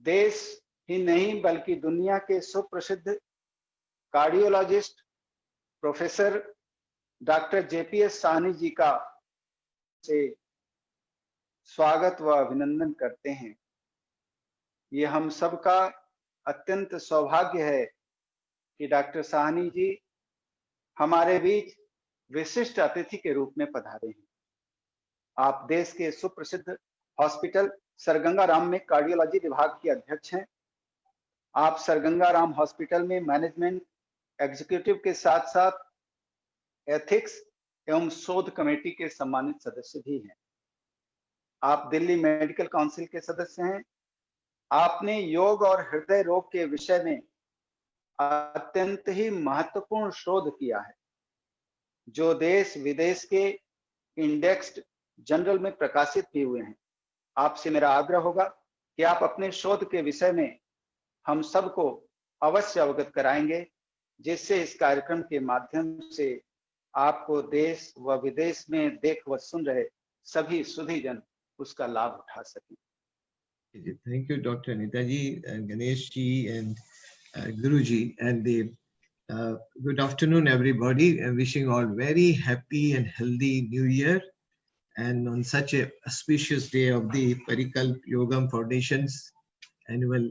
देश ही नहीं बल्कि दुनिया के सुप्रसिद्ध cardiologist professor doctor JPS Sahni ji का से स्वागत व अभिनंदन करते हैं। ये हम सबका अत्यंत सौभाग्य है कि डॉक्टर साहनी जी हमारे बीच विशिष्ट अतिथि के रूप में पधारे हैं। आप देश के सुप्रसिद्ध हॉस्पिटल सर गंगा राम में कार्डियोलॉजी विभाग के अध्यक्ष हैं। आप सर गंगा राम हॉस्पिटल में मैनेजमेंट एग्जीक्यूटिव के साथ साथ एथिक्स एवं शोध कमेटी के सम्मानित सदस्य भी हैं। आप दिल्ली मेडिकल काउंसिल के सदस्य हैं। आपने योग और हृदय रोग के विषय में अत्यंत ही महत्वपूर्ण शोध किया है, जो देश विदेश के इंडेक्स्ड जर्नल में प्रकाशित भी हुए हैं। आपसे मेरा आग्रह होगा कि आप अपने शोध के विषय में हम सबको अवश्य अवगत कराएंगे, जिससे इस कार्यक्रम के माध्यम से आपको देश व विदेश में देख व सुन रहे सभी सुधीजन उसका लाभ उठा सकें। Thank you, Dr. Nitaji and Ganesh ji and Guruji, and good afternoon, everybody. I'm wishing all very happy and healthy New Year, and on such a auspicious day of the Parikalp Yogam Foundation's annual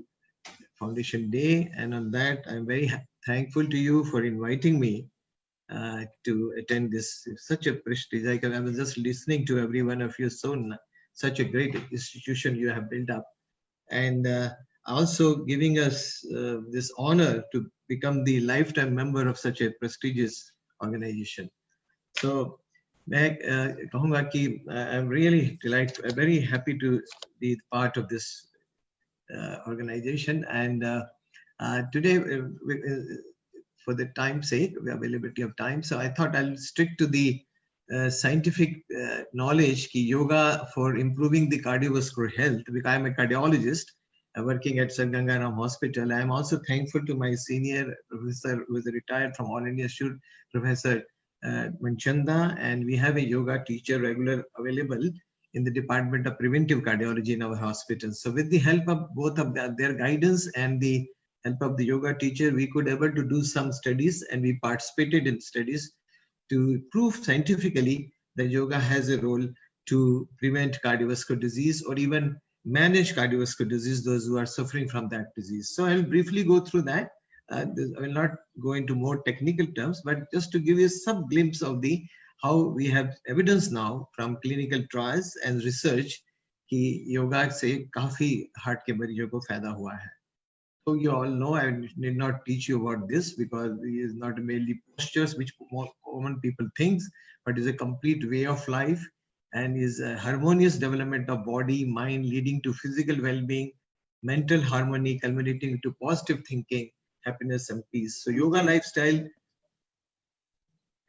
Foundation Day. And on that, I'm very thankful to you for inviting me to attend this such a prestige. I was just listening to every one of you. Such a great institution you have built up, and also giving us this honor to become the lifetime member of such a prestigious organization. So मैं कहूँगा कि I'm really delighted, very happy to be part of this organization, and today for the time's sake, the availability of time, so I thought I'll stick to the scientific knowledge ki yoga for improving the cardiovascular health, because I'm a cardiologist working at Sir Ganga Ram Hospital. I'm also thankful to my senior professor who is retired from All India Institute, Professor Manchanda, and we have a yoga teacher regular available in the Department of Preventive Cardiology in our hospital. So with the help of both of their guidance and the help of the yoga teacher, we could able to do some studies, and we participated in studies to prove scientifically that yoga has a role to prevent cardiovascular disease or even manage cardiovascular disease, those who are suffering from that disease. So I'll briefly go through that. I will not go into more technical terms, but just to give you some glimpse of how we have evidence now from clinical trials and research कि yoga से काफी heart के मरीजों को फायदा हुआ है. So you all know, I need not teach you about this because it is not merely postures which common people think, but is a complete way of life and is a harmonious development of body, mind, leading to physical well-being, mental harmony, culminating to positive thinking, happiness and peace. So yoga lifestyle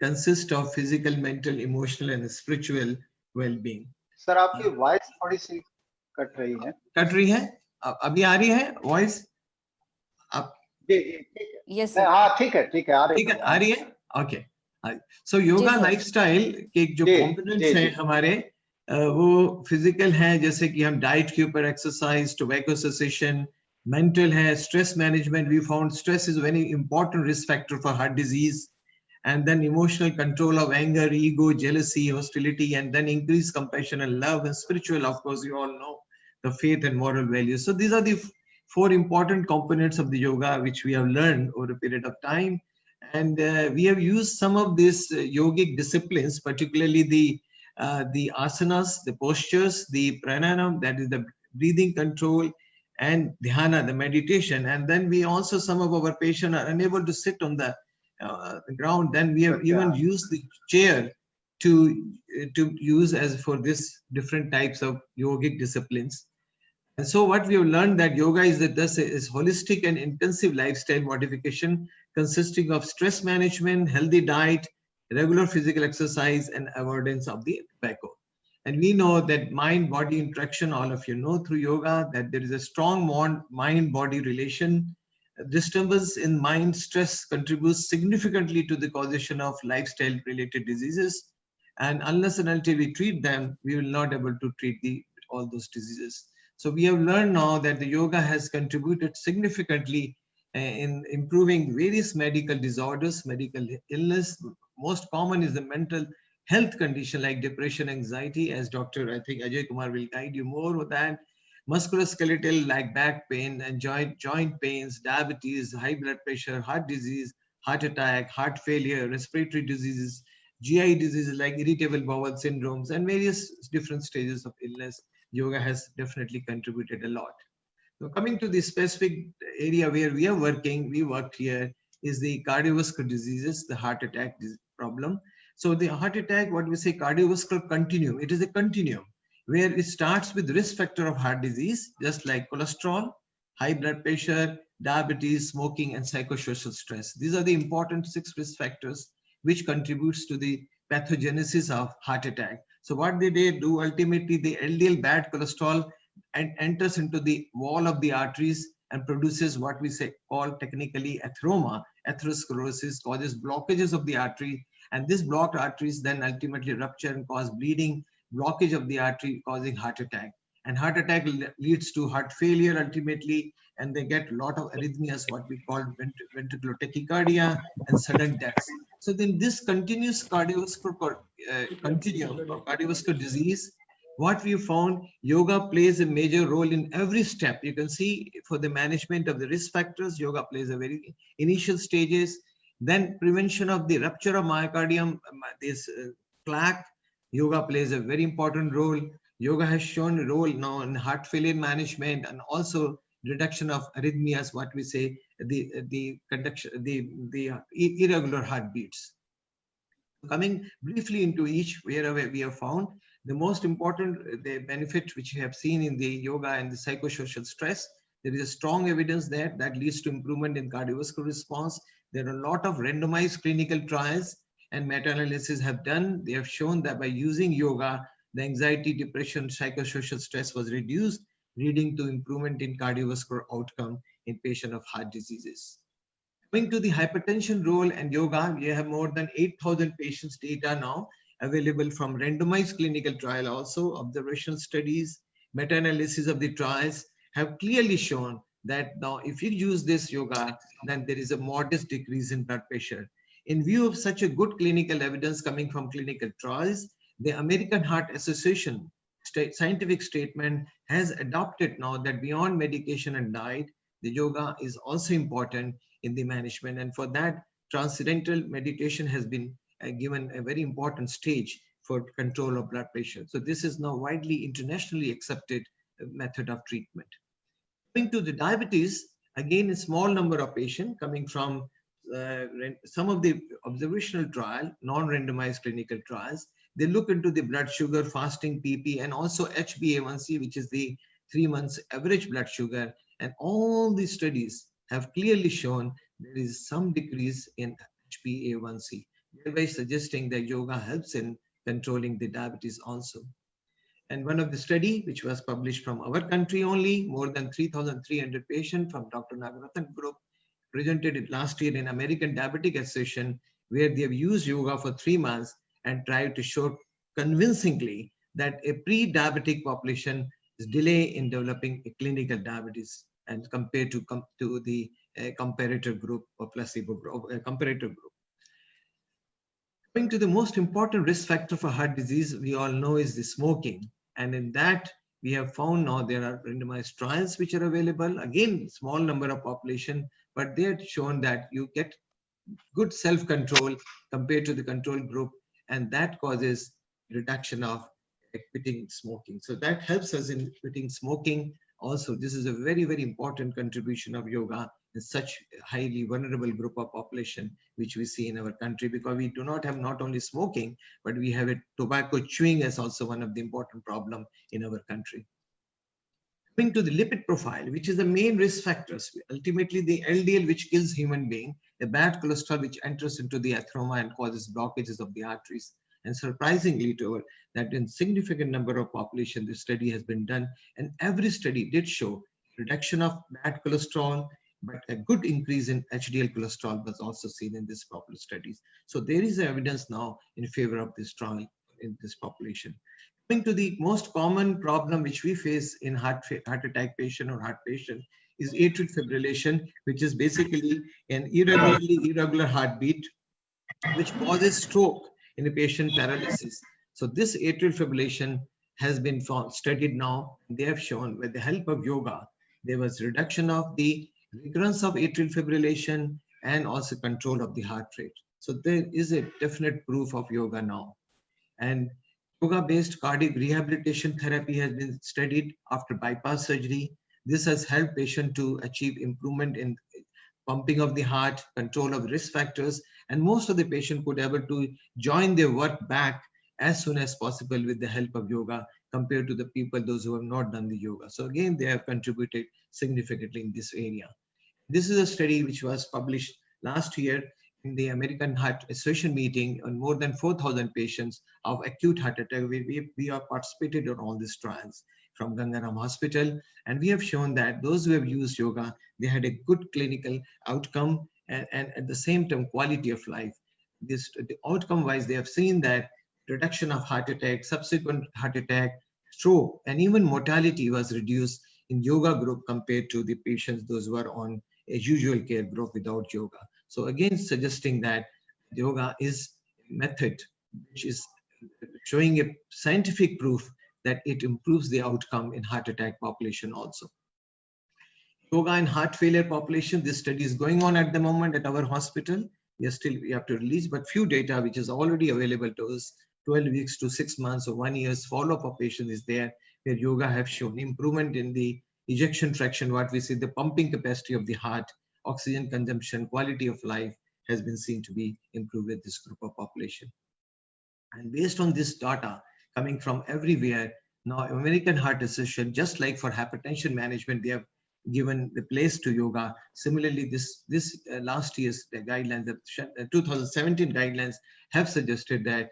consists of physical, mental, emotional and spiritual well-being. Sir आपकी voice थोड़ी सी cut रही है. Cut रही है? अभी आ रही है voice? आप जी ठीक है. Yes, हाँ ठीक है आ रही है. Okay. So yoga lifestyle के जो components हैं हमारे वो physical है, जैसे कि हम diet के ऊपर exercise, tobacco cessation, mental है, stress management. We found stress is a very important risk factor for heart disease, and then emotional control of anger, ego, jealousy, hostility, and then increased compassion and love, and spiritual, of course, you all know the faith and moral values. So these are the 4 important components of the yoga which we have learned over a period of time, and we have used some of these yogic disciplines, particularly the asanas, the postures, the pranayama, that is the breathing control, and dhyana, the meditation. And then we also, some of our patients are unable to sit on the ground, then we have even used the chair to use as for this different types of yogic disciplines. And so what we have learned that yoga is holistic and intensive lifestyle modification consisting of stress management, healthy diet, regular physical exercise, and avoidance of the tobacco. And we know that mind-body interaction, all of you know through yoga, that there is a strong mind-body relation. Disturbance in mind stress contributes significantly to the causation of lifestyle-related diseases. And unless and until we treat them, we will not be able to treat all those diseases. So we have learned now that the yoga has contributed significantly in improving various medical disorders, medical illness. Most common is the mental health condition like depression, anxiety, as Dr. I think Ajay Kumar will guide you more with that. Musculoskeletal like back pain and joint pains, diabetes, high blood pressure, heart disease, heart attack, heart failure, respiratory diseases, GI diseases like irritable bowel syndromes, and various different stages of illness. Yoga has definitely contributed a lot. So coming to the specific area where we worked here is the cardiovascular diseases, the heart attack problem. So the heart attack, what we say cardiovascular continuum, it is a continuum where it starts with risk factor of heart disease, just like cholesterol, high blood pressure, diabetes, smoking, and psychosocial stress. These are the important 6 risk factors which contributes to the pathogenesis of heart attack. So what they do ultimately, the LDL bad cholesterol and enters into the wall of the arteries and produces what we say called technically atheroma. Atherosclerosis causes blockages of the artery, and this blocked arteries then ultimately rupture and cause bleeding, blockage of the artery causing heart attack. And heart attack leads to heart failure ultimately, and they get a lot of arrhythmias, what we call ventricular tachycardia and sudden deaths. So then this continuous cardiovascular continuum of cardiovascular disease, what we found, yoga plays a major role in every step. You can see for the management of the risk factors, yoga plays a very initial stages. Then prevention of the rupture of myocardium, this plaque, yoga plays a very important role. Yoga has shown a role now in heart failure management and also reduction of arrhythmias, what we say, the conduction, the irregular heartbeats. Coming briefly into each, wherever we have found, the most important the benefit which we have seen in the yoga and the psychosocial stress, there is a strong evidence there that leads to improvement in cardiovascular response. There are a lot of randomized clinical trials and meta-analysis have done. They have shown that by using yoga, the anxiety, depression, psychosocial stress was reduced, leading to improvement in cardiovascular outcome in patients of heart diseases. Coming to the hypertension role and yoga, we have more than 8,000 patients data now available from randomized clinical trial, also observational studies, meta-analysis of the trials have clearly shown that now if you use this yoga, then there is a modest decrease in blood pressure. In view of such a good clinical evidence coming from clinical trials, the American Heart Association scientific statement has adopted now that beyond medication and diet, the yoga is also important in the management. And for that, transcendental meditation has been given a very important stage for control of blood pressure. So this is now widely internationally accepted method of treatment. Coming to the diabetes, again, a small number of patients coming from some of the observational trial, non-randomized clinical trials. They look into the blood sugar, fasting PP, and also HbA1c, which is the 3 months average blood sugar. And all these studies have clearly shown there is some decrease in HbA1c, thereby suggesting that yoga helps in controlling the diabetes also. And one of the study, which was published from our country only, more than 3,300 patients from Dr. Nagaratan group, presented it last year in American Diabetic Association, where they have used yoga for 3 months and tried to show convincingly that a pre-diabetic population is delay in developing a clinical diabetes and compared to the comparator group or placebo group, comparator group. Coming to the most important risk factor for heart disease, we all know is the smoking. And in that, we have found now there are randomized trials which are available. Again, small number of population, but they have shown that you get good self-control compared to the control group, and that causes reduction of quitting smoking. So that helps us in quitting smoking. Also, this is a very, very important contribution of yoga in such a highly vulnerable group of population, which we see in our country, because we do not have not only smoking, but we have a tobacco chewing as also one of the important problem in our country. Coming to the lipid profile, which is the main risk factors, ultimately the LDL, which kills human being, the bad cholesterol, which enters into the atheroma and causes blockages of the arteries. And surprisingly to our, that in significant number of population, this study has been done, and every study did show reduction of bad cholesterol, but a good increase in HDL cholesterol was also seen in this popular studies. So there is evidence now in favor of this trial in this population. Coming to the most common problem which we face in heart attack patient or heart patient is atrial fibrillation, which is basically an irregular heartbeat which causes stroke in a patient paralysis. So this atrial fibrillation has been studied now. They have shown with the help of yoga, there was reduction of the recurrence of atrial fibrillation and also control of the heart rate. So there is a definite proof of yoga now. And yoga-based cardiac rehabilitation therapy has been studied after bypass surgery. This has helped patients to achieve improvement in pumping of the heart, control of risk factors, and most of the patients could able to join their work back as soon as possible with the help of yoga compared to the people, those who have not done the yoga. So again, they have contributed significantly in this area. This is a study which was published last year in the American Heart Association meeting on more than 4,000 patients of acute heart attack. We have participated in all these trials from Gangaram Hospital, and we have shown that those who have used yoga, they had a good clinical outcome and at the same time quality of life. The outcome wise, they have seen that reduction of heart attack, subsequent heart attack, stroke, and even mortality was reduced in yoga group compared to the patients those who are on a usual care group without yoga. So again, suggesting that yoga is a method which is showing a scientific proof that it improves the outcome in heart attack population also. Yoga in heart failure population, this study is going on at the moment at our hospital. We have to release, but few data which is already available to us, 12 weeks to 6 months or 1 year's follow-up of patients is there, where yoga have shown improvement in the ejection fraction, what we see, the pumping capacity of the heart, oxygen consumption, quality of life has been seen to be improved with this group of population. And based on this data coming from everywhere, now American Heart Association, just like for hypertension management, they have given the place to yoga. Similarly, this last year's guidelines, the 2017 guidelines have suggested that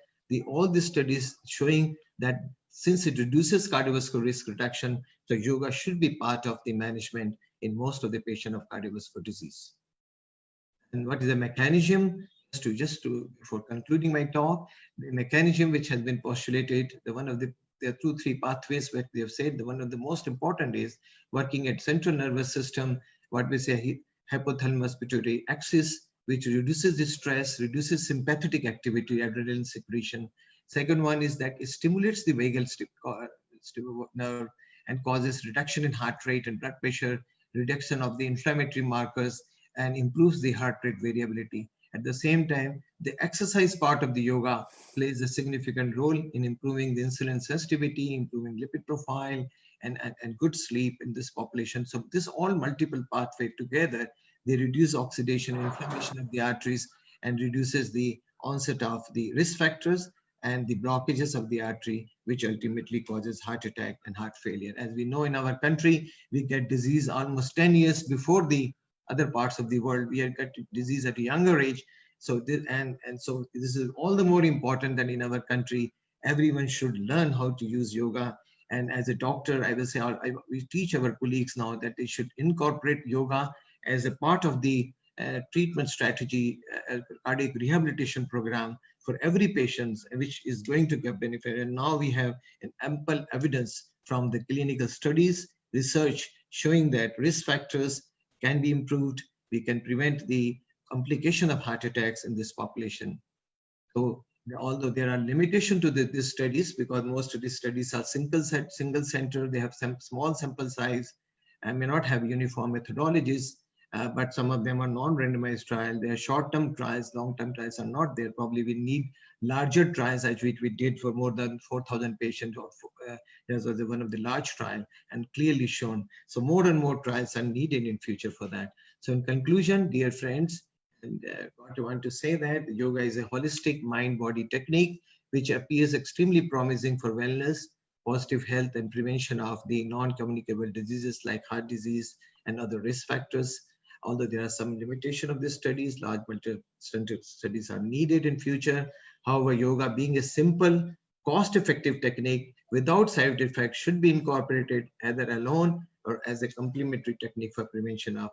all the studies showing that since it reduces cardiovascular risk reduction, so yoga should be part of the management in most of the patient of cardiovascular disease. And what is the mechanism? Before concluding my talk, the mechanism which has been postulated, there are 2-3 pathways where they have said the one of the most important is working at central nervous system, what we say hypothalamus pituitary axis, which reduces the stress, reduces sympathetic activity, adrenaline secretion. Second one is that it stimulates the vagus nerve and causes reduction in heart rate and blood pressure, reduction of the inflammatory markers, and improves the heart rate variability. At the same time, the exercise part of the yoga plays a significant role in improving the insulin sensitivity, improving lipid profile, and good sleep in this population. So this all multiple pathway together, they reduce oxidation and inflammation of the arteries and reduces the onset of the risk factors and the blockages of the artery, which ultimately causes heart attack and heart failure. As we know in our country, we get disease almost 10 years before the other parts of the world. We have got disease at a younger age. So this, so this is all the more important that in our country, everyone should learn how to use yoga. And as a doctor, I will say, we teach our colleagues now that they should incorporate yoga as a part of the treatment strategy, cardiac rehabilitation program for every patient, which is going to get benefit. And now we have an ample evidence from the clinical studies, research showing that risk factors can be improved. We can prevent the complication of heart attacks in this population. So although there are limitations to these studies, because most of these studies are single center, they have some small sample size and may not have uniform methodologies, but some of them are non-randomized trials. They are short-term trials, long-term trials are not there. Probably we need larger trials, as which we did for more than 4,000 patients. This was one of the large trials and clearly shown. So more and more trials are needed in future for that. So in conclusion, dear friends, and I want to say that yoga is a holistic mind-body technique which appears extremely promising for wellness, positive health, and prevention of the non-communicable diseases like heart disease and other risk factors. Although there are some limitation of these studies, large multi-center studies are needed in future. However, yoga being a simple, cost-effective technique without side effects should be incorporated either alone or as a complementary technique for prevention of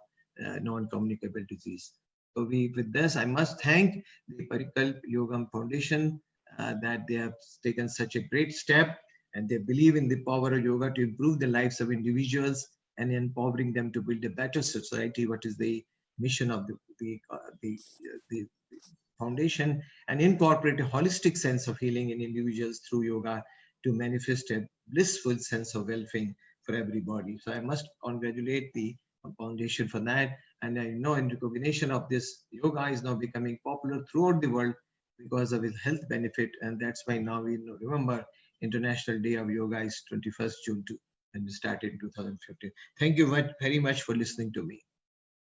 non-communicable disease. So with this, I must thank the Parikalp Yogam Foundation that they have taken such a great step and they believe in the power of yoga to improve the lives of individuals and empowering them to build a better society, what is the mission of the foundation, and incorporate a holistic sense of healing in individuals through yoga to manifest a blissful sense of well-being for everybody. So I must congratulate the foundation for that. And I know in recognition of this, yoga is now becoming popular throughout the world because of its health benefit. And that's why now we remember International Day of Yoga is 21st June and it started in 2015. Thank you very much for listening to me.